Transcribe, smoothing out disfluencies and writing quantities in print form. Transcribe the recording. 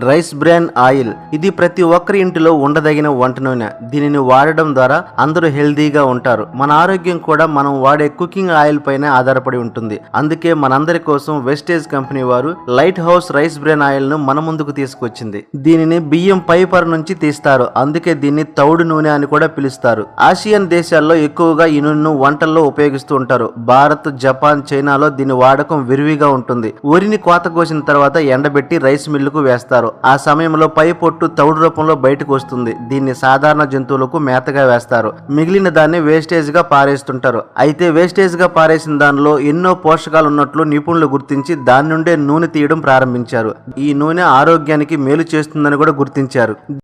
Rice bran oil. ఇది ప్రతి ఒక్కరి ఇంటిలో ఉండదగిన వంట నూనె. దీనిని వాడడం ద్వారా అందరూ హెల్దీగా ఉంటారు. మన ఆరోగ్యం కూడా మనం వాడే కుకింగ్ ఆయిల్ పైన ఆధారపడి ఉంటుంది. అందుకే మనందరి కోసం వెస్టేజ్ కంపెనీ వారు light house rice bran oil ను మన ముందుకు తీసుకొచ్చింది. దీనిని బియ్యం పై పొర నుంచి తీస్తారు. అందుకే దీన్ని తౌడు నూనె అని కూడా పిలుస్తారు. ఆసియన్ దేశాల్లో ఎక్కువగా ఈ నూనెను వంటల్లో ఉపయోగిస్తూ ఉంటారు. భారత్, జపాన్, చైనాలో దీని వాడకం విరివిగా ఉంటుంది. వరిని కోత కోసిన తర్వాత ఎండబెట్టి రైస్ మిల్లుకు వేస్తారు. ఆ సమయంలో పై పొట్టు తౌడు రూపంలో బయటకు వస్తుంది. దీన్ని సాధారణ జంతువులకు మేతగా వేస్తారు. మిగిలిన దాన్ని వేస్టేజ్ గా పారేస్తుంటారు. అయితే వేస్టేజ్ గా పారేసిన దానిలో ఎన్నో పోషకాలు ఉన్నట్లు నిపుణులు గుర్తించి దాని నుండే నూనె తీయడం ప్రారంభించారు. ఈ నూనె ఆరోగ్యానికి మేలు చేస్తుందని కూడా గుర్తించారు.